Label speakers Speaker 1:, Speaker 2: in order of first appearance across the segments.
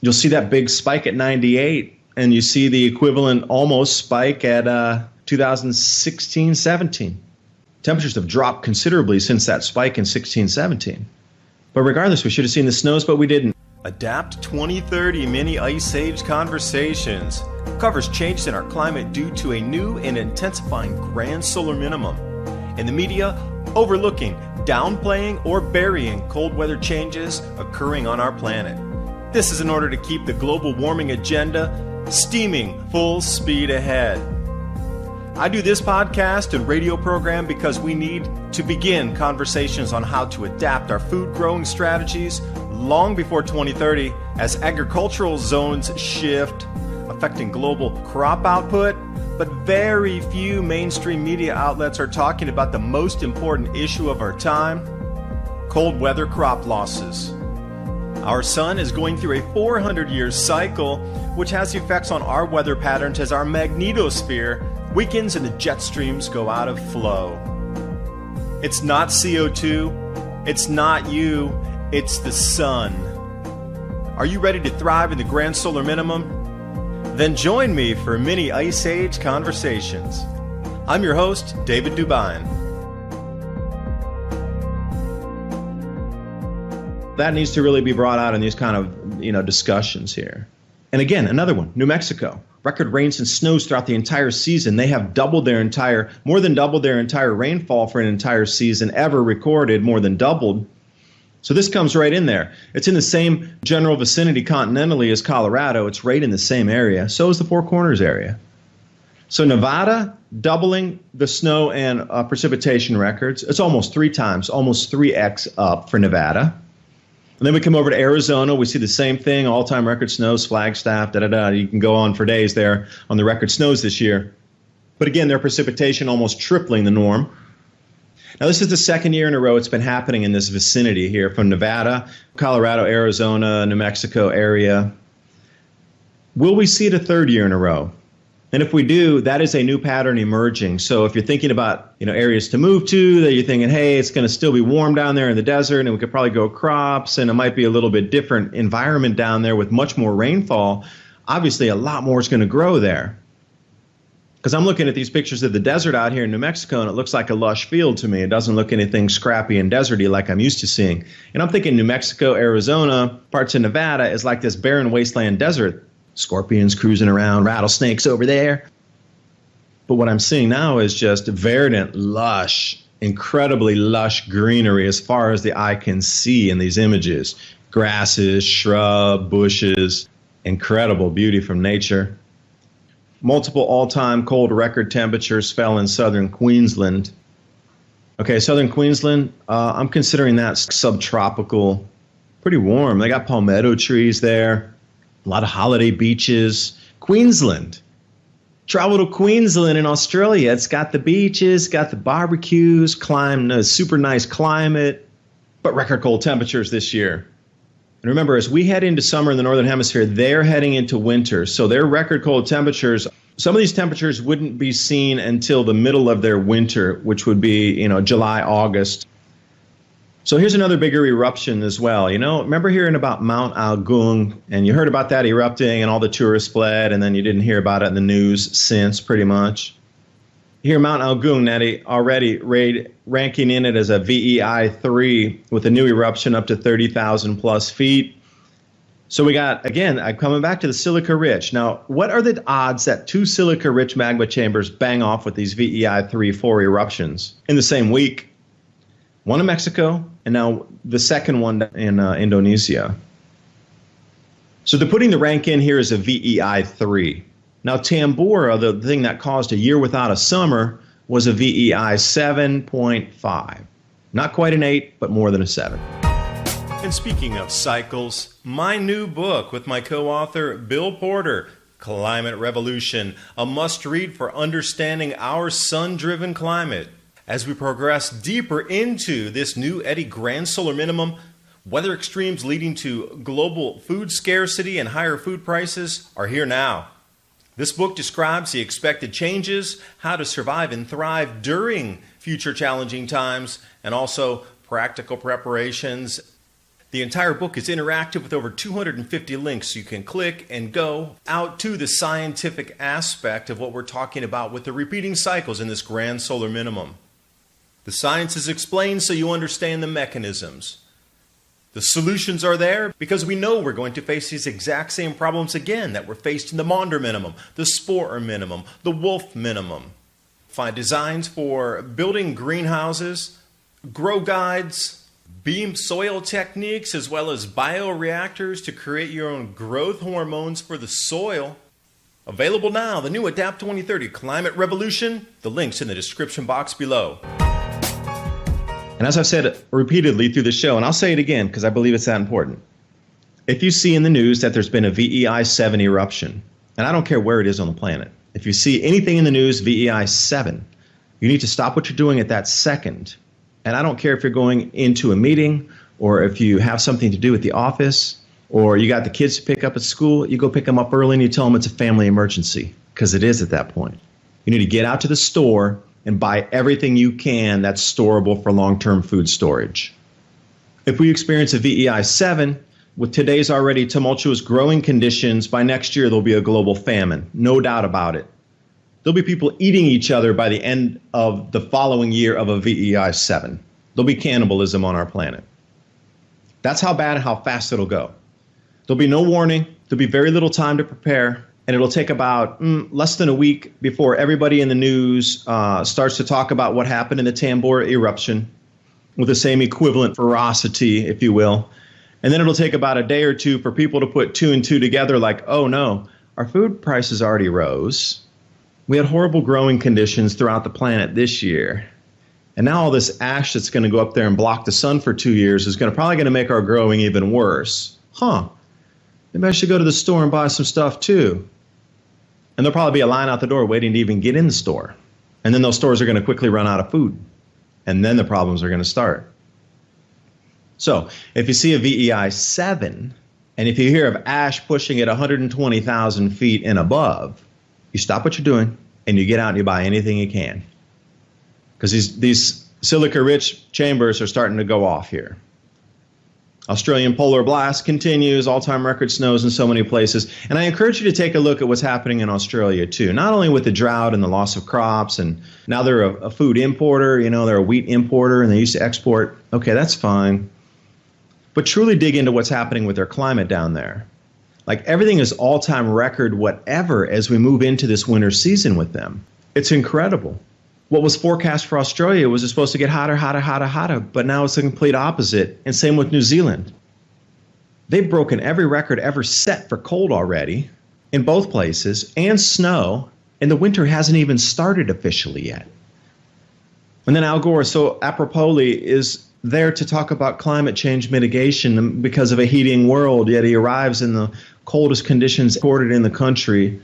Speaker 1: you'll see that big spike at 98, and you see the equivalent almost spike at 2016-17. Temperatures have dropped considerably since that spike in 16-17. But regardless, we should have seen the snows, but we didn't.
Speaker 2: Adapt 2030 Mini Ice Age Conversations covers changes in our climate due to a new and intensifying grand solar minimum. In the media, overlooking, downplaying, or burying cold weather changes occurring on our planet. This is in order to keep the global warming agenda steaming full speed ahead. I do this podcast and radio program because we need to begin conversations on how to adapt our food growing strategies long before 2030 as agricultural zones shift, affecting global crop output, but very few mainstream media outlets are talking about the most important issue of our time, cold weather crop losses. Our sun is going through a 400-year cycle, which has effects on our weather patterns as our magnetosphere weakens and the jet streams go out of flow. It's not CO2, it's not you, it's the sun. Are you ready to thrive in the grand solar minimum? Then join me for Mini Ice Age Conversations. I'm your host, David Dubine.
Speaker 1: That needs to really be brought out in these kind of, discussions here. And again, another one, New Mexico. Record rains and snows throughout the entire season. They have more than doubled their entire rainfall for an entire season ever recorded, more than doubled. So this comes right in there. It's in the same general vicinity continentally as Colorado. It's right in the same area. So is the Four Corners area. So Nevada, doubling the snow and precipitation records. It's almost 3x up for Nevada. And then we come over to Arizona. We see the same thing, all-time record snows, Flagstaff, da-da-da. You can go on for days there on the record snows this year. But again, their precipitation almost tripling the norm. Now, this is the second year in a row it's been happening in this vicinity here from Nevada, Colorado, Arizona, New Mexico area. Will we see it a third year in a row? And if we do, that is a new pattern emerging. So if you're thinking about, areas to move to, that you're thinking, hey, it's going to still be warm down there in the desert and we could probably grow crops and it might be a little bit different environment down there with much more rainfall, obviously a lot more is going to grow there. Because I'm looking at these pictures of the desert out here in New Mexico and it looks like a lush field to me. It doesn't look anything scrappy and deserty like I'm used to seeing. And I'm thinking New Mexico, Arizona, parts of Nevada is like this barren wasteland desert. Scorpions cruising around, rattlesnakes over there. But what I'm seeing now is just verdant, lush, incredibly lush greenery as far as the eye can see in these images. Grasses, shrub, bushes, incredible beauty from nature. Multiple all-time cold record temperatures fell in southern Queensland. Okay, southern Queensland, I'm considering that subtropical, pretty warm. They got palmetto trees there. A lot of holiday beaches. Queensland. Travel to Queensland in Australia. It's got the beaches, got the barbecues, super nice climate, but record cold temperatures this year. And remember, as we head into summer in the Northern Hemisphere, they're heading into winter. So their record cold temperatures, some of these temperatures wouldn't be seen until the middle of their winter, which would be, July, August. So here's another bigger eruption as well. Remember hearing about Mount Agung, and you heard about that erupting and all the tourists fled, and then you didn't hear about it in the news since, pretty much. Here, Mount Agung, Nettie, already ranking in it as a VEI 3 with a new eruption up to 30,000 plus feet. So we got, again, I'm coming back to the silica rich. Now, what are the odds that two silica rich magma chambers bang off with these VEI 3-4 eruptions in the same week? One in Mexico, and now the second one in Indonesia. So they're putting the rank in here as a VEI 3. Now Tambora, the thing that caused a year without a summer, was a VEI 7.5. Not quite an 8, but more than a 7.
Speaker 2: And speaking of cycles, my new book with my co-author Bill Porter, Climate Revolution, a must-read for understanding our sun-driven climate. As we progress deeper into this new Eddy grand solar minimum, weather extremes leading to global food scarcity and higher food prices are here now. This book describes the expected changes, how to survive and thrive during future challenging times, and also practical preparations The entire book is interactive with over 250 links, so you can click and go out to the scientific aspect of what we're talking about with the repeating cycles in this grand solar minimum. The science is explained so you understand the mechanisms. The solutions are there because we know we're going to face these exact same problems again that were faced in the Maunder minimum, the Sporer minimum, the Wolf minimum. Find designs for building greenhouses, grow guides, beam soil techniques, as well as bioreactors to create your own growth hormones for the soil. Available now, the new Adapt 2030 Climate Revolution. The link's in the description box below.
Speaker 1: And as I've said repeatedly through the show, and I'll say it again because I believe it's that important. If you see in the news that there's been a VEI 7 eruption, and I don't care where it is on the planet, if you see anything in the news VEI 7, you need to stop what you're doing at that second. And I don't care if you're going into a meeting or if you have something to do at the office or you got the kids to pick up at school, you go pick them up early and you tell them it's a family emergency, because it is at that point. You need to get out to the store and buy everything you can that's storable for long-term food storage. If we experience a VEI 7, with today's already tumultuous growing conditions, by next year there'll be a global famine, no doubt about it. There'll be people eating each other by the end of the following year of a VEI 7. There'll be cannibalism on our planet. That's how bad and how fast it'll go. There'll be no warning. There'll be very little time to prepare. And it'll take about less than a week before everybody in the news starts to talk about what happened in the Tambora eruption with the same equivalent ferocity, if you will. And then it'll take about a day or two for people to put two and two together like, oh no, our food prices already rose. We had horrible growing conditions throughout the planet this year. And now all this ash that's going to go up there and block the sun for 2 years is probably going to make our growing even worse. Maybe I should go to the store and buy some stuff too. And there'll probably be a line out the door waiting to even get in the store. And then those stores are going to quickly run out of food. And then the problems are going to start. So if you see a VEI 7, and if you hear of ash pushing at 120,000 feet and above, you stop what you're doing and you get out and you buy anything you can. Because these silica-rich chambers are starting to go off here. Australian polar blast continues, all-time record snows in so many places. And I encourage you to take a look at what's happening in Australia too. Not only with the drought and the loss of crops, and now they're a food importer, they're a wheat importer and they used to export. Okay, that's fine. But truly dig into what's happening with their climate down there. Like everything is all-time record whatever as we move into this winter season with them. It's incredible. What was forecast for Australia was it's supposed to get hotter, but now it's the complete opposite, and same with New Zealand. They've broken every record ever set for cold already in both places, and snow, and the winter hasn't even started officially yet. And then Al Gore, so aproposly, is there to talk about climate change mitigation because of a heating world, yet he arrives in the coldest conditions recorded in the country.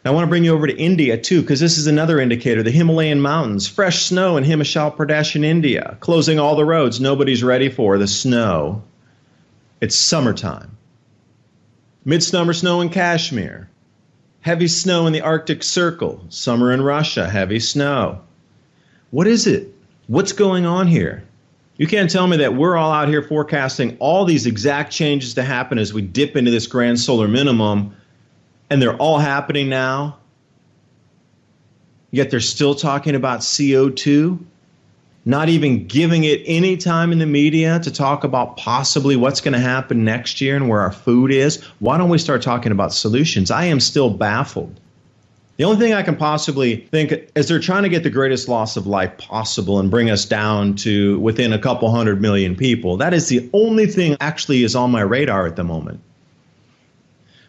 Speaker 1: I want to bring you over to India, too, because this is another indicator. The Himalayan mountains, fresh snow in Himachal Pradesh in India, closing all the roads nobody's ready for, the snow. It's summertime. Midsummer snow in Kashmir. Heavy snow in the Arctic Circle. Summer in Russia, heavy snow. What is it? What's going on here? You can't tell me that we're all out here forecasting all these exact changes to happen as we dip into this grand solar minimum, and they're all happening now, yet they're still talking about CO2, not even giving it any time in the media to talk about possibly what's going to happen next year and where our food is. Why don't we start talking about solutions? I am still baffled. The only thing I can possibly think is they're trying to get the greatest loss of life possible and bring us down to within a couple 100 million people. That is the only thing actually is on my radar at the moment.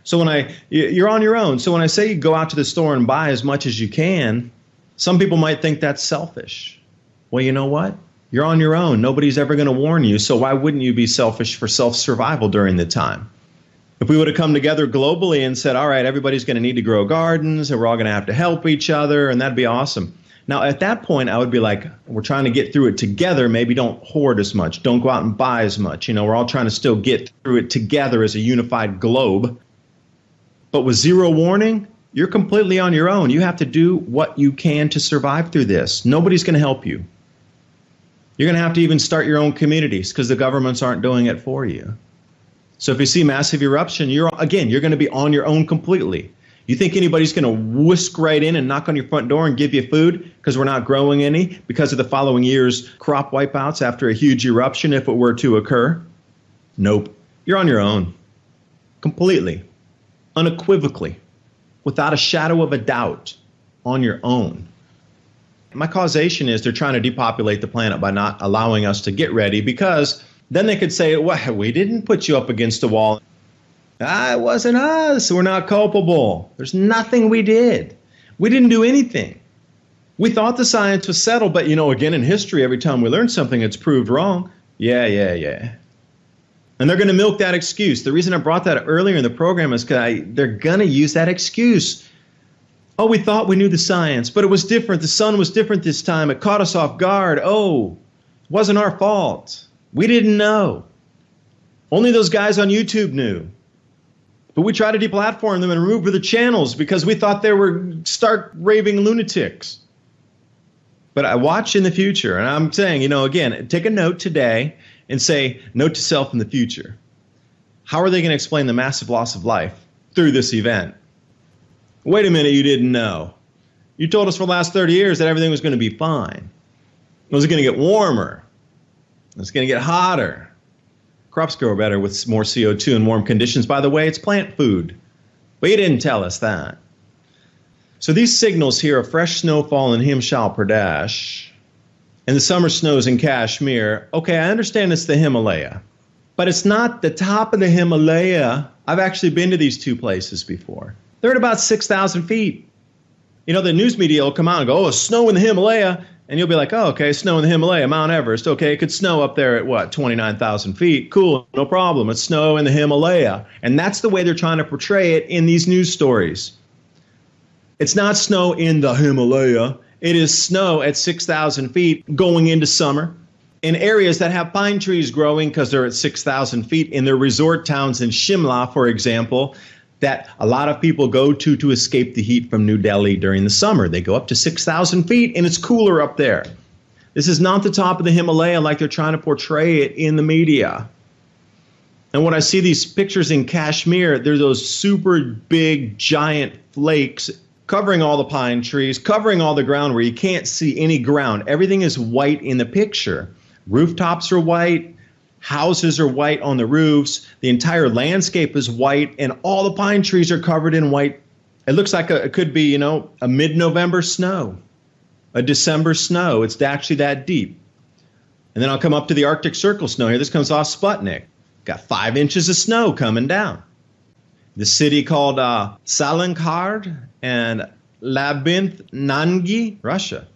Speaker 1: So you're on your own. So when I say you go out to the store and buy as much as you can, some people might think that's selfish. Well, you know what? You're on your own. Nobody's ever going to warn you. So why wouldn't you be selfish for self-survival during the time? If we would have come together globally and said, all right, everybody's going to need to grow gardens and we're all going to have to help each other, and that'd be awesome. Now, at that point, I would be like, we're trying to get through it together. Maybe don't hoard as much. Don't go out and buy as much. We're all trying to still get through it together as a unified globe. But with zero warning, you're completely on your own. You have to do what you can to survive through this. Nobody's going to help you. You're going to have to even start your own communities because the governments aren't doing it for you. So if you see massive eruption, you're going to be on your own completely. You think anybody's going to whisk right in and knock on your front door and give you food because we're not growing any because of the following year's crop wipeouts after a huge eruption if it were to occur? Nope. You're on your own. Completely. Unequivocally. Without a shadow of a doubt. On your own. My causation is they're trying to depopulate the planet by not allowing us to get ready, because then they could say, well, we didn't put you up against the wall. It wasn't us. We're not culpable. There's nothing we did. We didn't do anything. We thought the science was settled, but again, in history, every time we learn something, it's proved wrong. Yeah. And they're going to milk that excuse. The reason I brought that earlier in the program is because they're going to use that excuse. Oh, we thought we knew the science, but it was different. The sun was different this time. It caught us off guard. Oh, it wasn't our fault. We didn't know. Only those guys on YouTube knew. But we tried to deplatform them and remove the channels because we thought they were stark raving lunatics. But I watch in the future, and I'm saying, again, take a note today and say, note to self in the future. How are they going to explain the massive loss of life through this event? Wait a minute, you didn't know. You told us for the last 30 years that everything was going to be fine. It was going to get warmer. It was going to get hotter. Crops grow better with more CO2 and warm conditions. By the way, it's plant food. But you didn't tell us that. So these signals here of fresh snowfall in Himachal Pradesh and the summer snows in Kashmir, okay, I understand it's the Himalaya. But it's not the top of the Himalaya. I've actually been to these two places before. They're at about 6,000 feet. The news media will come out and go, oh, snow in the Himalaya. And you'll be like, oh, okay, snow in the Himalaya, Mount Everest. Okay, it could snow up there at 29,000 feet. Cool, no problem. It's snow in the Himalaya. And that's the way they're trying to portray it in these news stories. It's not snow in the Himalaya. It is snow at 6,000 feet going into summer in areas that have pine trees growing because they're at 6,000 feet in their resort towns in Shimla, for example, that a lot of people go to escape the heat from New Delhi during the summer. They go up to 6,000 feet and it's cooler up there. This is not the top of the Himalaya like they're trying to portray it in the media. And when I see these pictures in Kashmir, they're those super big giant flakes covering all the pine trees, covering all the ground where you can't see any ground. Everything is white in the picture. Rooftops are white. Houses are white on the roofs. The entire landscape is white, and all the pine trees are covered in white. It looks like it could be, a mid-November snow, a December snow. It's actually that deep. And then I'll come up to the Arctic Circle snow here. This comes off Sputnik. Got 5 inches of snow coming down. The city called Salynkard and Labinth Nangi, Russia.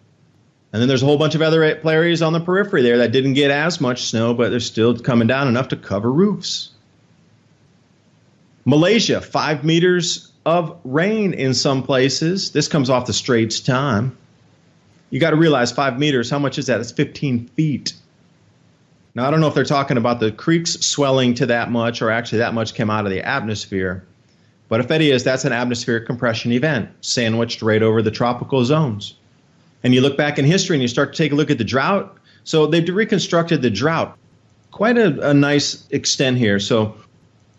Speaker 1: And then there's a whole bunch of other areas on the periphery there that didn't get as much snow, but they're still coming down enough to cover roofs. Malaysia, 5 meters of rain in some places. This comes off the Straits Time. You got to realize 5 meters, how much is that? It's 15 feet. Now, I don't know if they're talking about the creeks swelling to that much or actually that much came out of the atmosphere. But if it is, that's an atmospheric compression event sandwiched right over the tropical zones. And you look back in history and you start to take a look at the drought. So they've reconstructed the drought. Quite a nice extent here. So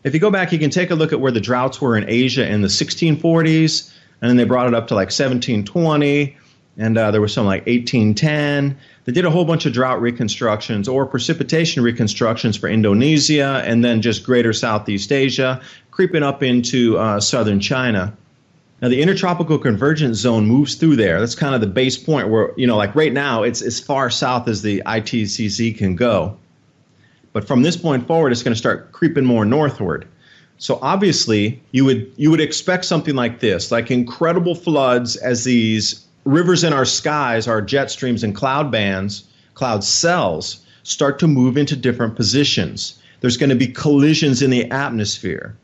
Speaker 1: if you go back, you can take a look at where the droughts were in Asia in the 1640s. And then they brought it up to like 1720. And there was some like 1810. They did a whole bunch of drought reconstructions or precipitation reconstructions for Indonesia and then just greater Southeast Asia, creeping up into southern China. Now, the intertropical convergence zone moves through there. That's kind of the base point where, like right now, it's as far south as the ITCZ can go. But from this point forward, it's going to start creeping more northward. So obviously, you would expect something like this, like incredible floods as these rivers in our skies, our jet streams and cloud bands, cloud cells, start to move into different positions. There's going to be collisions in the atmosphere,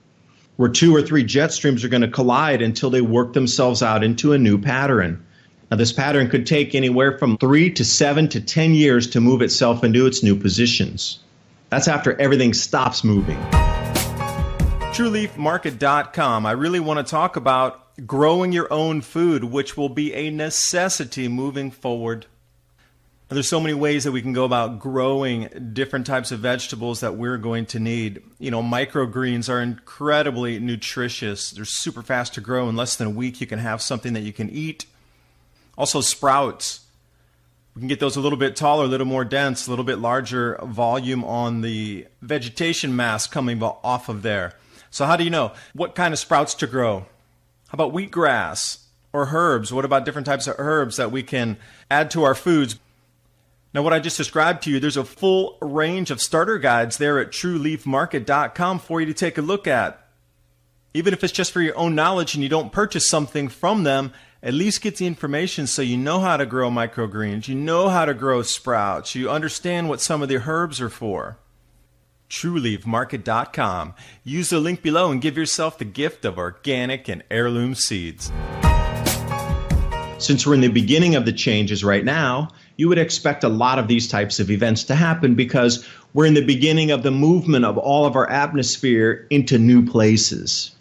Speaker 1: where 2 or 3 jet streams are going to collide until they work themselves out into a new pattern. Now, this pattern could take anywhere from 3 to 7 to 10 years to move itself into its new positions. That's after everything stops moving.
Speaker 2: TrueLeafMarket.com. I really want to talk about growing your own food, which will be a necessity moving forward. There's so many ways that we can go about growing different types of vegetables that we're going to need. Microgreens are incredibly nutritious. They're super fast to grow. In less than a week, you can have something that you can eat. Also, sprouts. We can get those a little bit taller, a little more dense, a little bit larger volume on the vegetation mass coming off of there. So how do you know what kind of sprouts to grow? How about wheatgrass or herbs? What about different types of herbs that we can add to our foods? Now, what I just described to you, there's a full range of starter guides there at trueleafmarket.com for you to take a look at. Even if it's just for your own knowledge and you don't purchase something from them, at least get the information so you know how to grow microgreens, you know how to grow sprouts, you understand what some of the herbs are for. trueleafmarket.com. Use the link below and give yourself the gift of organic and heirloom seeds.
Speaker 1: Since we're in the beginning of the changes right now, you would expect a lot of these types of events to happen because we're in the beginning of the movement of all of our atmosphere into new places.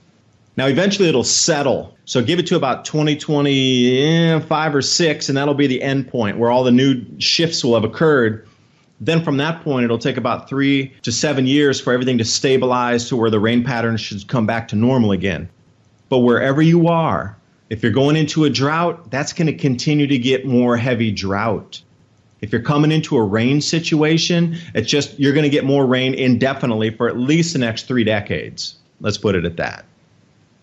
Speaker 1: Now, eventually it'll settle. So give it to about 2025 or 6, and that'll be the end point where all the new shifts will have occurred. Then from that point, it'll take about 3 to 7 years for everything to stabilize to where the rain patterns should come back to normal again. But wherever you are, if you're going into a drought, that's going to continue to get more heavy drought. If you're coming into a rain situation, it's just you're going to get more rain indefinitely for at least the next 3 decades. Let's put it at that.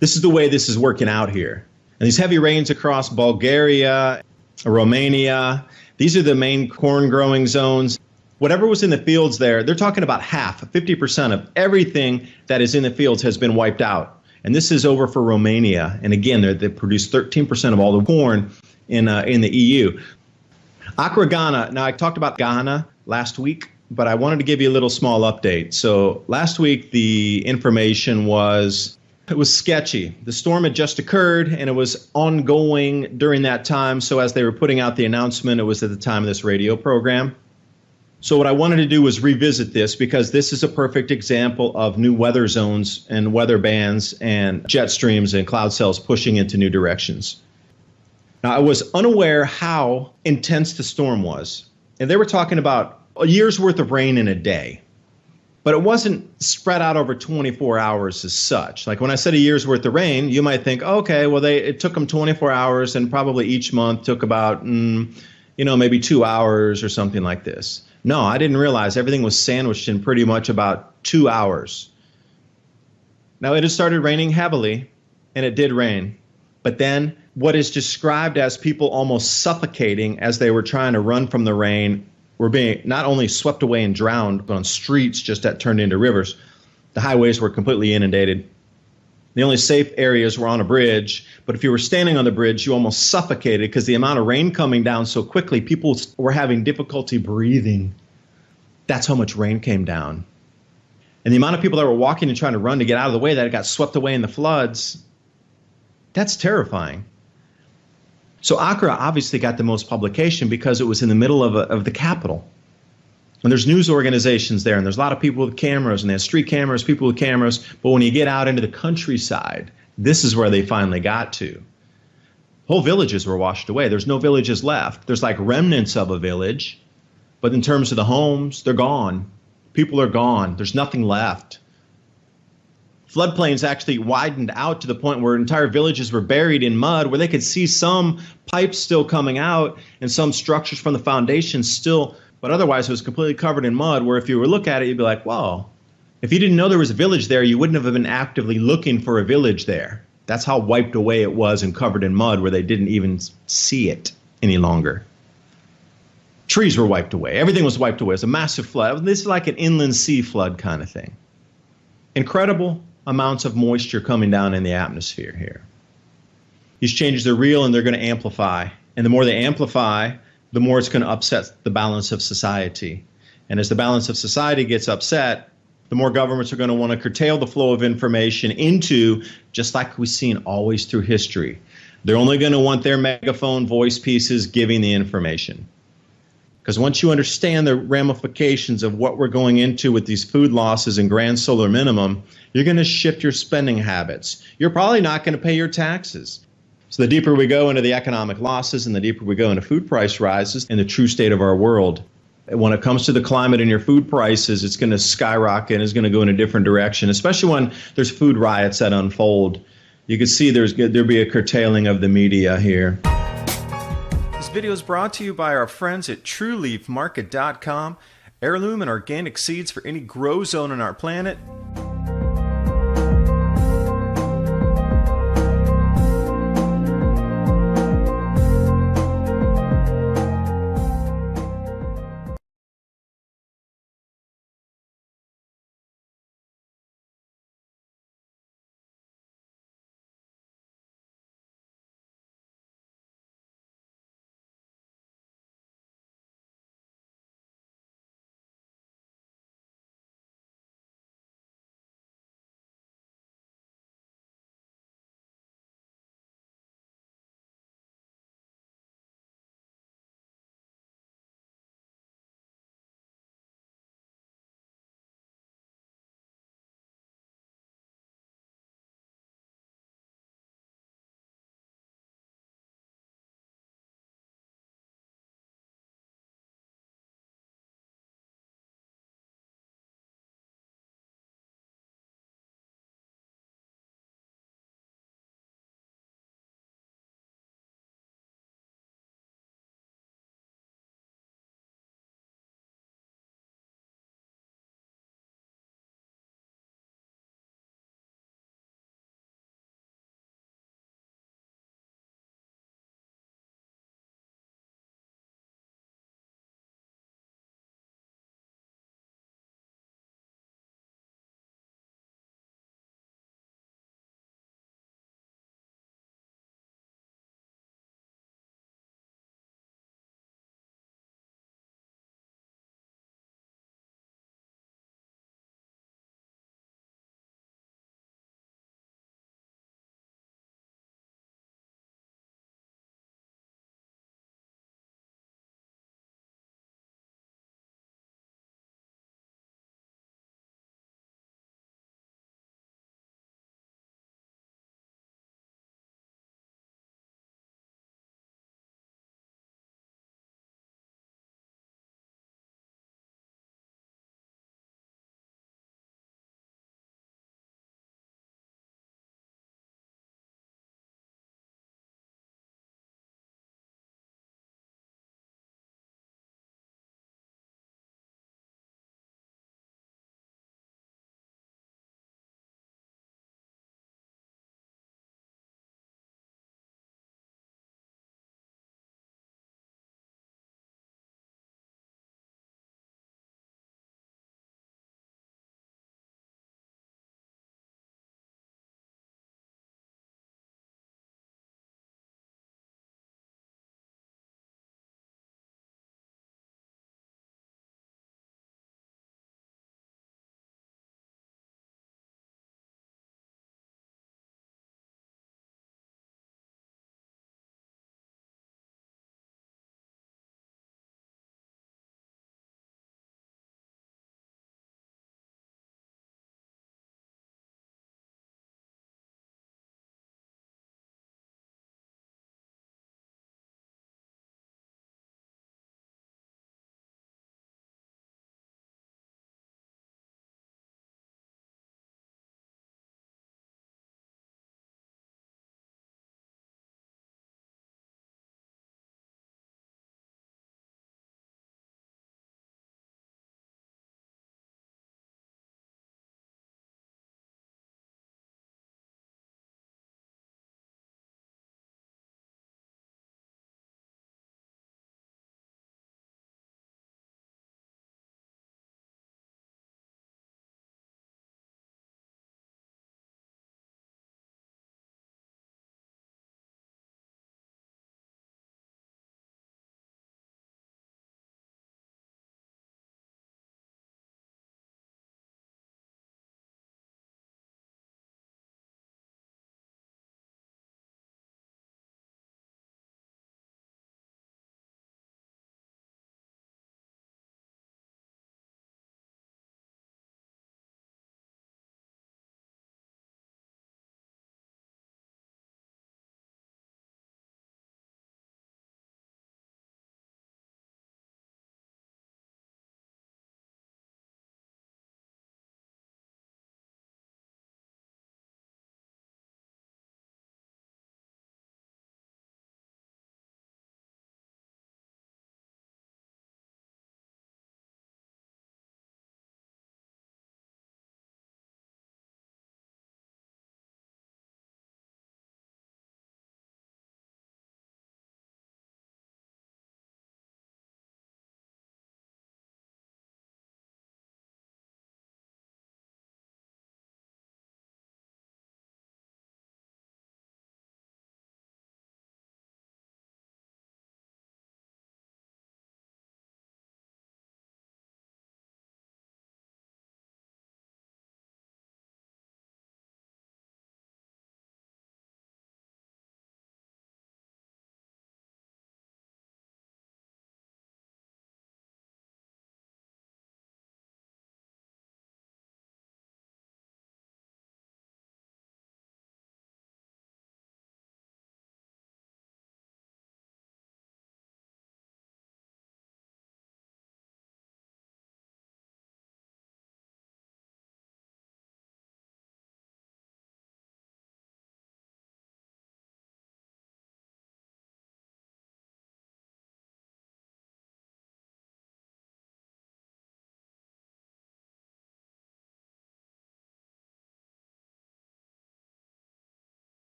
Speaker 1: This is the way this is working out here. And these heavy rains across Bulgaria, Romania, these are the main corn growing zones. Whatever was in the fields there, they're talking about half, 50% of everything that is in the fields has been wiped out. And this is over for Romania. And again, they produce 13% of all the corn in the EU. Accra, Ghana. Now, I talked about Ghana last week, but I wanted to give you a little small update. So last week, the information was sketchy. The storm had just occurred, and it was ongoing during that time. So as they were putting out the announcement, it was at the time of this radio program. So what I wanted to do was revisit this because this is a perfect example of new weather zones and weather bands and jet streams and cloud cells pushing into new directions. Now, I was unaware how intense the storm was. And they were talking about a year's worth of rain in a day. But it wasn't spread out over 24 hours as such. Like when I said a year's worth of rain, you might think, okay, well, it took them 24 hours and probably each month took about, maybe 2 hours or something like this. No, I didn't realize everything was sandwiched in pretty much about 2 hours. Now, it had started raining heavily, and it did rain. But then what is described as people almost suffocating as they were trying to run from the rain were being not only swept away and drowned, but on streets just that turned into rivers. The highways were completely inundated. The only safe areas were on a bridge, but if you were standing on the bridge, you almost suffocated because the amount of rain coming down so quickly, people were having difficulty breathing. That's how much rain came down. And the amount of people that were walking and trying to run to get out of the way that it got swept away in the floods, that's terrifying. So Accra obviously got the most publication because it was in the middle of the capital. And there's news organizations there, and there's a lot of people with cameras, and they have street cameras, people with cameras. But when you get out into the countryside, this is where they finally got to. Whole villages were washed away. There's no villages left. There's like remnants of a village. But in terms of the homes, they're gone. People are gone. There's nothing left. Floodplains actually widened out to the point where entire villages were buried in mud, where they could see some pipes still coming out and some structures from the foundation still. But otherwise, it was completely covered in mud, where if you were to look at it, you'd be like, whoa. If you didn't know there was a village there, you wouldn't have been actively looking for a village there. That's how wiped away it was and covered in mud, where they didn't even see it any longer. Trees were wiped away. Everything was wiped away. It was a massive flood. This is like an inland sea flood kind of thing. Incredible amounts of moisture coming down in the atmosphere here. These changes are real, and they're going to amplify. And the more they amplify, the more it's going to upset the balance of society. And as the balance of society gets upset, the more governments are going to want to curtail the flow of information into, just like we've seen always through history. They're only going to want their megaphone voice pieces giving the information. Because once you understand the ramifications of what we're going into with these food losses and grand solar minimum, you're going to shift your spending habits. You're probably not going to pay your taxes. So the deeper we go into the economic losses and the deeper we go into food price rises and the true state of our world, when it comes to the climate and your food prices, it's going to skyrocket. It's going to go in a different direction, especially when there's food riots that unfold. You can see there'll be a curtailing of the media here.
Speaker 2: This video is brought to you by our friends at TrueLeafMarket.com. Heirloom and organic seeds for any grow zone on our planet.